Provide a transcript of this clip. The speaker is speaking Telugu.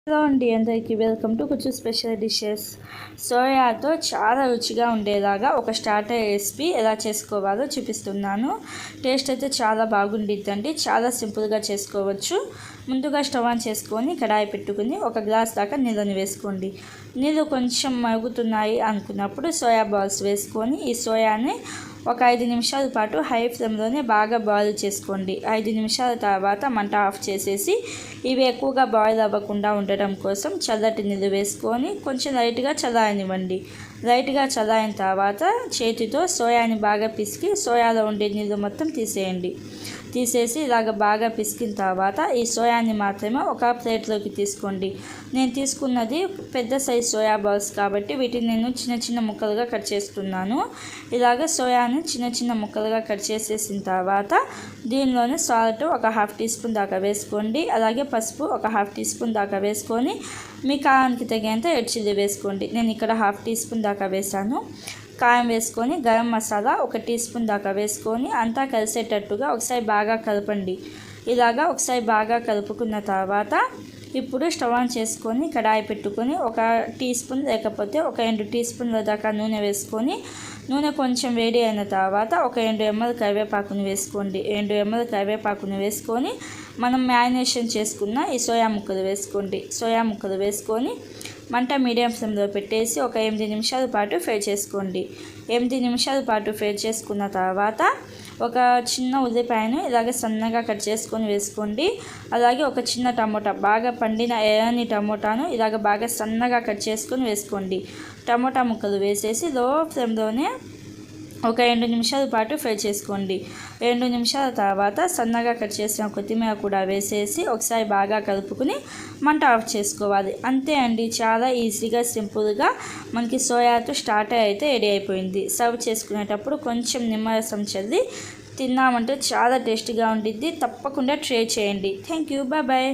హలో అండి, అందరికీ వెల్కమ్ టు కుచ్చు స్పెషల్ డిషెస్. సోయాతో చాలా రుచిగా ఉండేలాగా ఒక స్టార్టర్ రెసిపీ ఎలా చేసుకోవాలో చూపిస్తున్నాను. టేస్ట్ అయితే చాలా బాగుండిద్దండి. చాలా సింపుల్గా చేసుకోవచ్చు. ముందుగా స్టవ్ ఆన్ చేసుకొని కడాయి పెట్టుకుని ఒక గ్లాస్ దాకా నీళ్ళని వేసుకోండి. నీళ్ళు కొంచెం మరుగుతున్నాయి అనుకున్నప్పుడు సోయా బాల్స్ వేసుకొని ఈ సోయాని ఒక 5 నిమిషాల పాటు హై ఫ్లేమ్లోనే బాగా బాయిల్ చేసుకోండి. 5 నిమిషాల తర్వాత మంట ఆఫ్ చేసేసి ఇవి ఎక్కువగా బాయిల్ అవ్వకుండా ఉండటం కోసం చల్లటి నీళ్ళు వేసుకొని కొంచెం లైట్గా చల్లారనివ్వండి. లైట్గా చల్లారిన తర్వాత చేతితో సోయాని బాగా పిసికి సోయాలో ఉండే నీళ్ళు మొత్తం తీసేసి ఇలాగ బాగా పిసికిన తర్వాత ఈ సోయాని మాత్రమే ఒక ప్లేట్లోకి తీసుకోండి. నేను తీసుకున్నది పెద్ద సైజ్ సోయా బాల్స్ కాబట్టి వీటిని నేను చిన్న చిన్న ముక్కలుగా కట్ చేస్తున్నాను. ఇలాగ సోయాని చిన్న చిన్న ముక్కలుగా కట్ చేసేసిన తర్వాత దీనిలోనే సాల్ట్ ఒక 1/2 టీ స్పూన్ దాకా వేసుకోండి. అలాగే పసుపు ఒక 1/2 టీ స్పూన్ దాకా వేసుకొని మీ కారానికి తగినంత రెడ్ చిల్లీ వేసుకోండి. నేను ఇక్కడ 1/2 టీ స్పూన్ దాకా వేసాను. కారం వేసుకొని గరం మసాలా 1 టీ స్పూన్ దాకా వేసుకొని అంతా కలిసేటట్టుగా ఒకసారి బాగా కలపండి. ఇలాగా ఒకసారి బాగా కలుపుకున్న తర్వాత ఇప్పుడు స్టవ్ ఆన్ చేసుకొని కడాయి పెట్టుకొని 1 టీ స్పూన్ లేకపోతే ఒక 2 టీ స్పూన్ల దాకా నూనె వేసుకొని నూనె కొంచెం వేడి అయిన తర్వాత ఒక 2 ml కరివేపాకుని వేసుకోండి. 2 ml కరివేపాకుని వేసుకొని మనం మ్యారినేషన్ చేసుకున్న ఈ సోయా ముక్కలు వేసుకోండి. సోయా ముక్కలు వేసుకొని మంట మీడియం ఫ్లేమ్లో పెట్టేసి ఒక 8 నిమిషాల పాటు ఫ్రై చేసుకోండి. 8 నిమిషాల పాటు ఫ్రై చేసుకున్న తర్వాత ఒక చిన్న ఉల్లిపాయను ఇలాగే సన్నగా కట్ చేసుకొని వేసుకోండి. అలాగే ఒక చిన్న టమోటా, బాగా పండిన ఎర్రని టమోటాను ఇలాగ బాగా సన్నగా కట్ చేసుకొని వేసుకోండి. టమోటా ముక్కలు వేసేసి లో ఫ్లేమ్లోనే ఒక 2 నిమిషాల పాటు ఫ్రై చేసుకోండి. 2 నిమిషాల తర్వాత సన్నగా కట్ చేసిన కొత్తిమీర కూడా వేసేసి ఒకసారి బాగా కలుపుకుని మంట ఆఫ్ చేసుకోవాలి. అంతే అండి, చాలా ఈజీగా సింపుల్గా మనకి సోయాతో స్టార్టర్ అయితే రెడీ అయిపోయింది. సర్వ్ చేసుకునేటప్పుడు కొంచెం నిమ్మరసం చల్లి తిన్నామంటే చాలా టేస్టీగా ఉండిద్ది. తప్పకుండా ట్రై చేయండి. Thank you, bye.